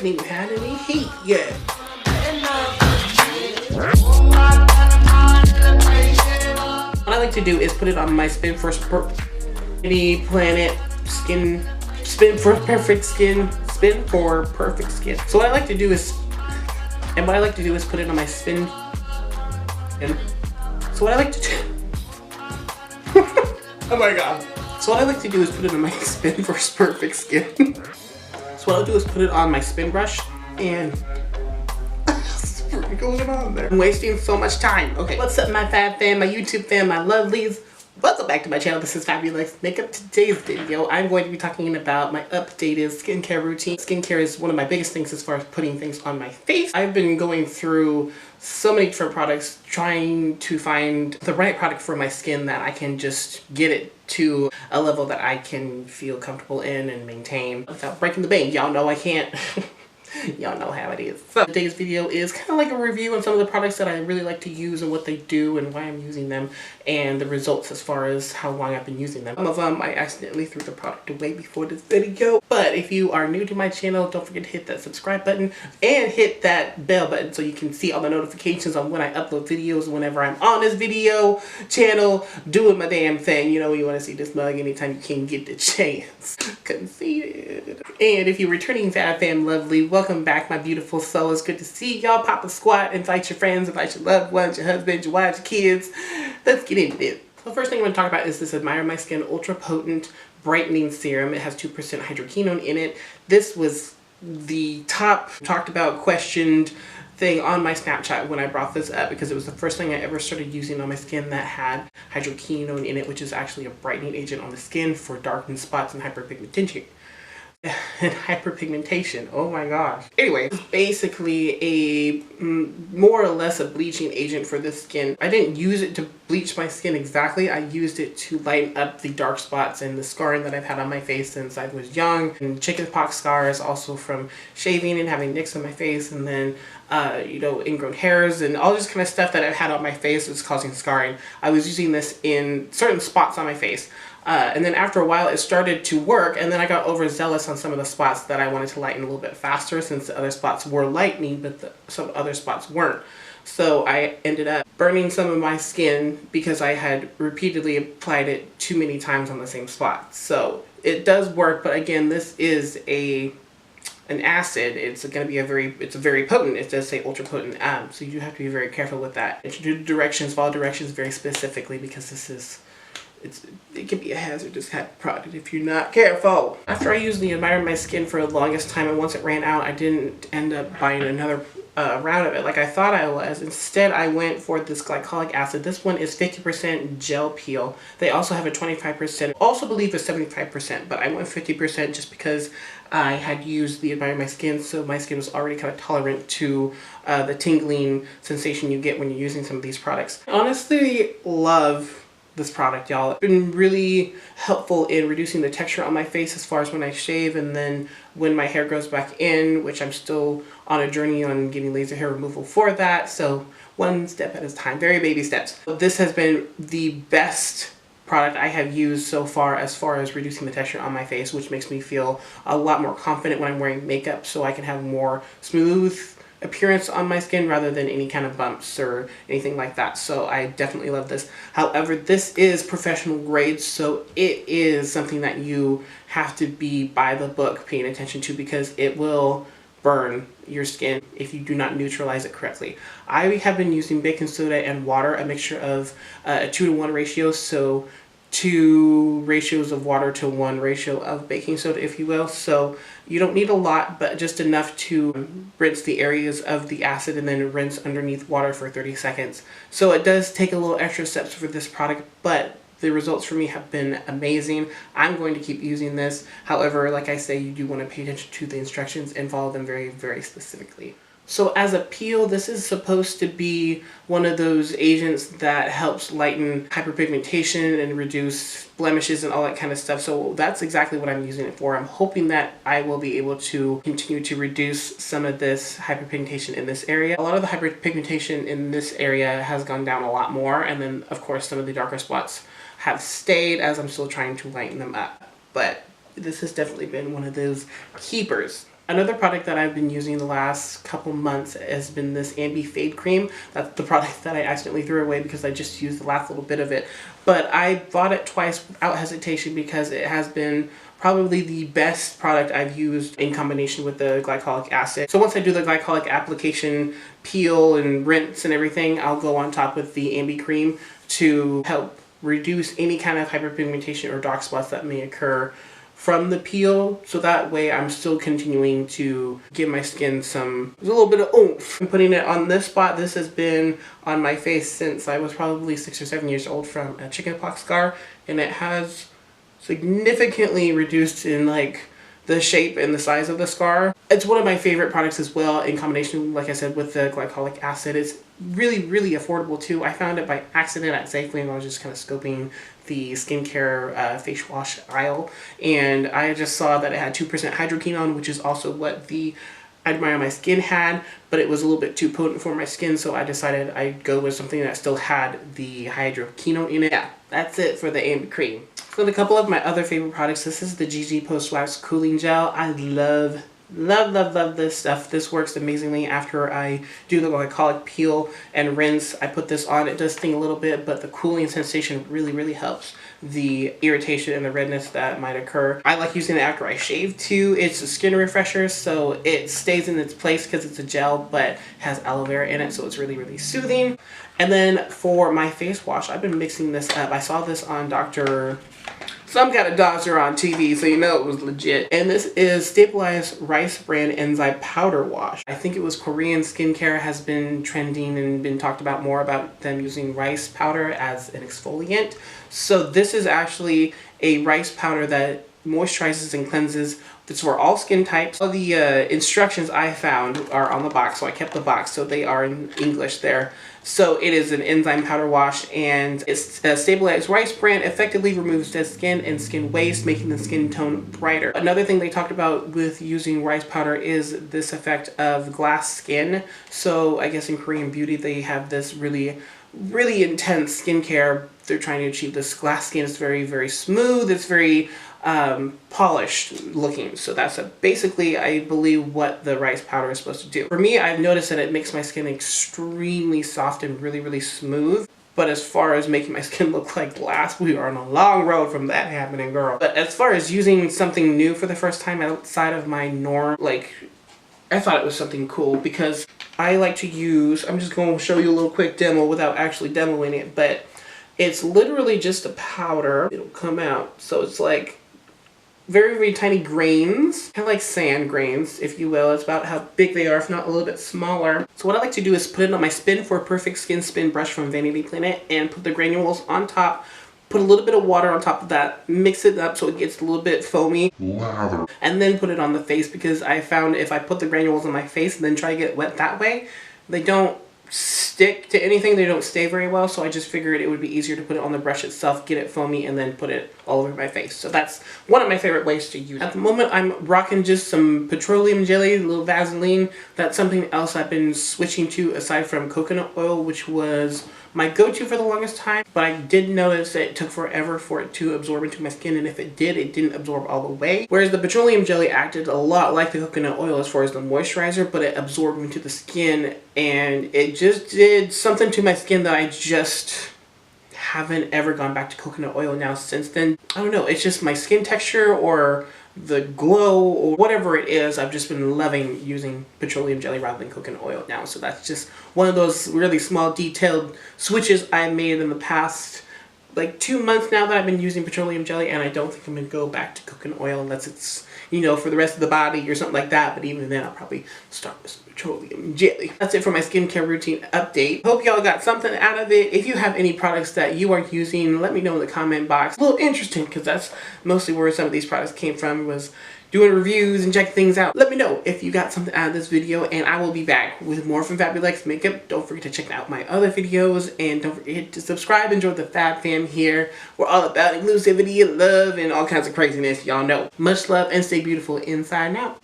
hasn't even had any heat yet. What I like to do is put it on my Spin for Vanity Planet Skin, Spin for Perfect Skin, Spin for Perfect Skin. So what I like to do is, put it on my Spin. So what I like to do, oh my god. So what I like to do is put it on my Spin for Perfect Skin. So what I'll do is put it on my spin brush and going on there. I'm wasting so much time. Okay, what's up my Fab fam, my YouTube fam, my lovelies? Welcome back to my channel. This is FabuLex Makeup. Today's video, I'm going to be talking about my updated skincare routine. Skincare is one of my biggest things as far as putting things on my face. I've been going through so many different products, trying to find the right product for my skin that I can just get it to a level that I can feel comfortable in and maintain without breaking the bank. Y'all know I can't. Y'all know how it is. So today's video is kind of like a review on some of the products that I really like to use and what they do and why I'm using them and the results as far as how long I've been using them. Some of them I accidentally threw the product away before this video. But if you are new to my channel, don't forget to hit that subscribe button and hit that bell button so you can see all the notifications on when I upload videos whenever I'm on this video channel doing my damn thing. You know, you want to see this mug anytime you can get the chance. Conceited. And if you're returning Fab Fam lovely, welcome back my beautiful soul. It's good to see y'all. Pop a squat, invite your friends, invite your loved ones, your husband, your wives, your kids. Let's get into this. The first thing I'm going to talk about is this Admire My Skin Ultra Potent Brightening Serum. It has 2% hydroquinone in it. This was the top talked about, questioned thing on my Snapchat when I brought this up because it was the first thing I ever started using on my skin that had hydroquinone in it, which is actually a brightening agent on the skin for darkened spots and hyperpigmentation. Oh my gosh. Anyway, it's basically a more or less a bleaching agent for the skin. I didn't use it to bleach my skin exactly. I used it to lighten up the dark spots and the scarring that I've had on my face since I was young, and chickenpox scars also from shaving and having nicks on my face, and then you know, ingrown hairs and all this kind of stuff that I've had on my face is causing scarring. I was using this in certain spots on my face. And then after a while it started to work, and then I got overzealous on some of the spots that I wanted to lighten a little bit faster since the other spots were lightening but some other spots weren't. So I ended up burning some of my skin because I had repeatedly applied it too many times on the same spot. So it does work, but again, this is an acid. It's going to be it's very potent. It does say ultra potent. So you have to be very careful with that. And do directions, follow directions very specifically because this is, it can be a hazardous type of product if you're not careful. After I used the Admire My Skin for the longest time, and once it ran out, I didn't end up buying another round of it like I thought I was. Instead, I went for this glycolic acid. This one is 50% gel peel. They also have a 25%, also believe a 75%, but I went 50% just because I had used the Admire My Skin, so my skin was already kind of tolerant to the tingling sensation you get when you're using some of these products. I honestly love this product, y'all. It's been really helpful in reducing the texture on my face as far as when I shave and then when my hair grows back in, which I'm still on a journey on getting laser hair removal for that. So one step at a time, very baby steps. This has been the best product I have used so far as reducing the texture on my face, which makes me feel a lot more confident when I'm wearing makeup so I can have more smooth appearance on my skin rather than any kind of bumps or anything like that. So I definitely love this. However, this is professional grade, so it is something that you have to be by the book paying attention to because it will burn your skin if you do not neutralize it correctly. I have been using baking soda and water, a mixture of a 2-to-1 ratio, so 2 ratios of water to 1 ratio of baking soda, if you will. So you don't need a lot, but just enough to rinse the areas of the acid and then rinse underneath water for 30 seconds. So it does take a little extra steps for this product, but the results for me have been amazing. I'm going to keep using this. However, like I say, you do want to pay attention to the instructions and follow them very, very specifically. So as a peel, this is supposed to be one of those agents that helps lighten hyperpigmentation and reduce blemishes and all that kind of stuff. So that's exactly what I'm using it for. I'm hoping that I will be able to continue to reduce some of this hyperpigmentation in this area. A lot of the hyperpigmentation in this area has gone down a lot more, and then of course some of the darker spots have stayed as I'm still trying to lighten them up. But this has definitely been one of those keepers. Another product that I've been using the last couple months has been this Ambi Fade Cream. That's the product that I accidentally threw away because I just used the last little bit of it. But I bought it twice without hesitation because it has been probably the best product I've used in combination with the glycolic acid. So once I do the glycolic application, peel and rinse and everything, I'll go on top with the Ambi cream to help reduce any kind of hyperpigmentation or dark spots that may occur from the peel, so that way I'm still continuing to give my skin a little bit of oomph. I'm putting it on this spot. This has been on my face since I was probably 6 or 7 years old from a chickenpox scar, and it has significantly reduced in like the shape and the size of the scar. It's one of my favorite products as well in combination, like I said, with the glycolic acid. It's really, really affordable too. I found it by accident at Safeway and I was just kind of scoping the skincare face wash aisle, and I just saw that it had 2% hydroquinone, which is also what the Admire My Skin had, but it was a little bit too potent for my skin, so I decided I'd go with something that still had the hydroquinone in it. Yeah, that's it for the Ambi cream. So a couple of my other favorite products, this is the GiGI Post Wax Cooling Gel. I love this stuff. This works amazingly after I do the glycolic peel and rinse. I put this on. It does sting a little bit, but the cooling sensation really helps the irritation and the redness that might occur. I like using it after I shave too. It's a skin refresher, so it stays in its place because it's a gel but has aloe vera in it, so it's really soothing. And then for my face wash, I've been mixing this up. I saw this on some kind of doctor on TV, so you know it was legit. And this is Stabilized Rice Bran Enzyme Powder Wash. I think it was Korean skincare has been trending and been talked about more about them using rice powder as an exfoliant. So this is actually a rice powder that moisturizes and cleanses. It's for all skin types. All the instructions I found are on the box, so I kept the box, so they are in English there. So it is an enzyme powder wash, and it's stabilized rice bran, effectively removes dead skin and skin waste, making the skin tone brighter. Another thing they talked about with using rice powder is this effect of glass skin. So I guess in Korean beauty they have this really intense skincare. They're trying to achieve this glass skin. It's very smooth. It's very polished looking. So that's basically, I believe, what the rice powder is supposed to do. For me, I've noticed that it makes my skin extremely soft and really smooth. But as far as making my skin look like glass, we are on a long road from that happening, girl. But as far as using something new for the first time outside of my norm, like, I thought it was something cool because I like to use, I'm just going to show you a little quick demo without actually demoing it, but it's literally just a powder. It'll come out. So it's like very tiny grains, kind of like sand grains, if you will. It's about how big they are, if not a little bit smaller. So what I like to do is put it on my Spin for Perfect Skin Spin brush from Vanity Planet and put the granules on top, put a little bit of water on top of that, mix it up so it gets a little bit foamy, and then put it on the face, because I found if I put the granules on my face and then try to get wet that way, they don't stick to anything, they don't stay very well, so I just figured it would be easier to put it on the brush itself, get it foamy, and then put it all over my face. So that's one of my favorite ways to use it. At the moment I'm rocking just some petroleum jelly, a little Vaseline. That's something else I've been switching to aside from coconut oil, which was my go-to for the longest time, but I did notice that it took forever for it to absorb into my skin, and if it did, it didn't absorb all the way. Whereas the petroleum jelly acted a lot like the coconut oil as far as the moisturizer, but it absorbed into the skin, and it just did something to my skin that I just haven't ever gone back to coconut oil now since then. I don't know, it's just my skin texture or the glow or whatever it is. I've just been loving using petroleum jelly rather than coconut oil now. So that's just one of those really small detailed switches I made in the past like 2 months now that I've been using petroleum jelly, and I don't think I'm going to go back to coconut oil unless it's, you know, for the rest of the body or something like that. But even then, I'll probably start with some petroleum jelly. That's it for my skincare routine update. Hope y'all got something out of it. If you have any products that you are using, let me know in the comment box. A little interesting, because that's mostly where some of these products came from, was doing reviews and checking things out. Let me know if you got something out of this video, and I will be back with more from FabuLex makeup. Don't forget to check out my other videos, and don't forget to subscribe and join the Fab Fam here. We're all about inclusivity and love and all kinds of craziness, y'all know. Much love and stay beautiful inside and out.